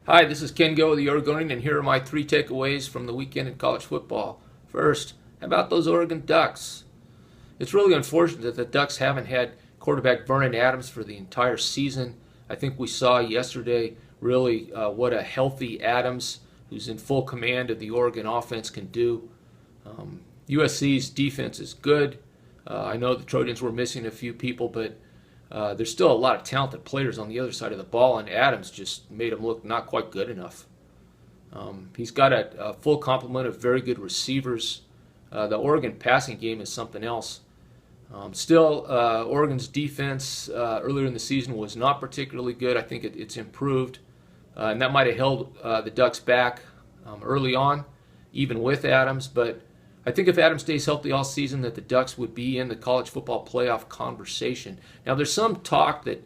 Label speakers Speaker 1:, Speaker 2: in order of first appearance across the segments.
Speaker 1: Hi, this is Ken Go of the Oregonian, and here are my three takeaways from the weekend in college football. First, how about those Oregon Ducks? It's really unfortunate that the Ducks haven't had quarterback Vernon Adams for the entire season. I think we saw yesterday really what a healthy Adams, who's in full command of the Oregon offense, can do. USC's defense is good. I know the Trojans were missing a few people, but there's still a lot of talented players on the other side of the ball, and Adams just made him look not quite good enough. He's got a full complement of very good receivers. The Oregon passing game is something else. Still, Oregon's defense earlier in the season was not particularly good. I think it's improved, and that might have held the Ducks back early on, even with Adams. But I think if Adams stays healthy all season, that the Ducks would be in the college football playoff conversation. Now, there's some talk that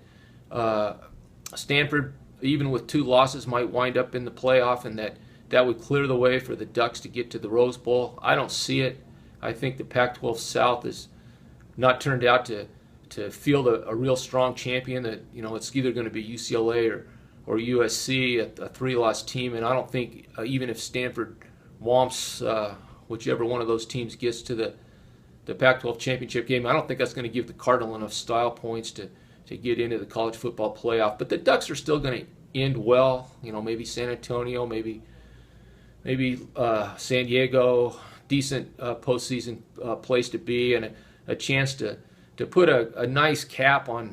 Speaker 1: Stanford, even with 2 losses, might wind up in the playoff, and that would clear the way for the Ducks to get to the Rose Bowl. I don't see it. I think the Pac-12 South has not turned out to field a real strong champion. That it's either going to be UCLA or USC, a 3-loss team, and I don't think even if Stanford whomps whichever one of those teams gets to the Pac-12 championship game, I don't think that's going to give the Cardinal enough style points to get into the college football playoff. But the Ducks are still going to end well. Maybe San Antonio, maybe San Diego, decent postseason place to be, and a chance to put a nice cap on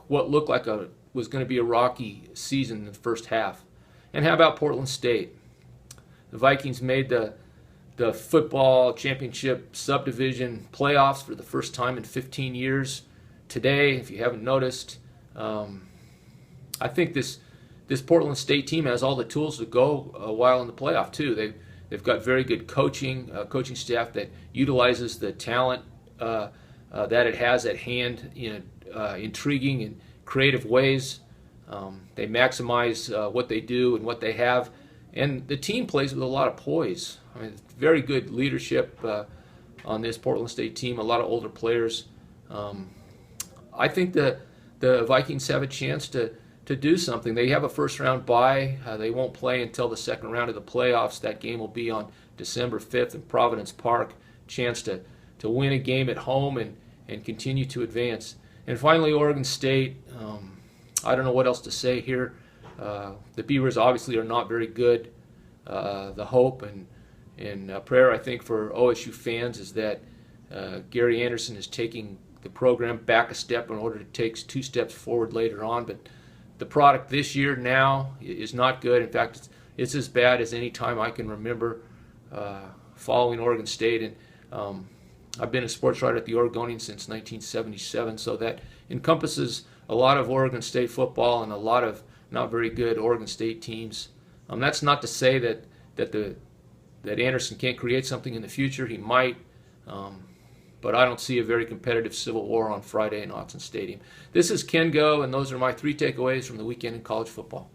Speaker 1: what looked like was going to be a rocky season in the first half. And how about Portland State? The Vikings made the football championship subdivision playoffs for the first time in 15 years. Today, if you haven't noticed, I think this Portland State team has all the tools to go a while in the playoff too. They've got very good coaching staff that utilizes the talent that it has at hand in intriguing and creative ways. They maximize what they do and what they have, and the team plays with a lot of poise. I mean, very good leadership on this Portland State team. A lot of older players. I think the Vikings have a chance to do something. They have a first-round bye. They won't play until the second round of the playoffs. That game will be on December 5th in Providence Park. Chance to win a game at home and continue to advance. And finally, Oregon State. I don't know what else to say here. The Beavers obviously are not very good. The hope and prayer, I think, for OSU fans is that Gary Anderson is taking the program back a step in order to take 2 steps forward later on. But the product this year now is not good. In fact, it's as bad as any time I can remember following Oregon State. And I've been a sports writer at the Oregonian since 1977, so that encompasses a lot of Oregon State football and a lot of not very good Oregon State teams. That's not to say that Anderson can't create something in the future. He might, but I don't see a very competitive Civil War on Friday in Autzen Stadium. This is Ken Go, and those are my 3 takeaways from the weekend in college football.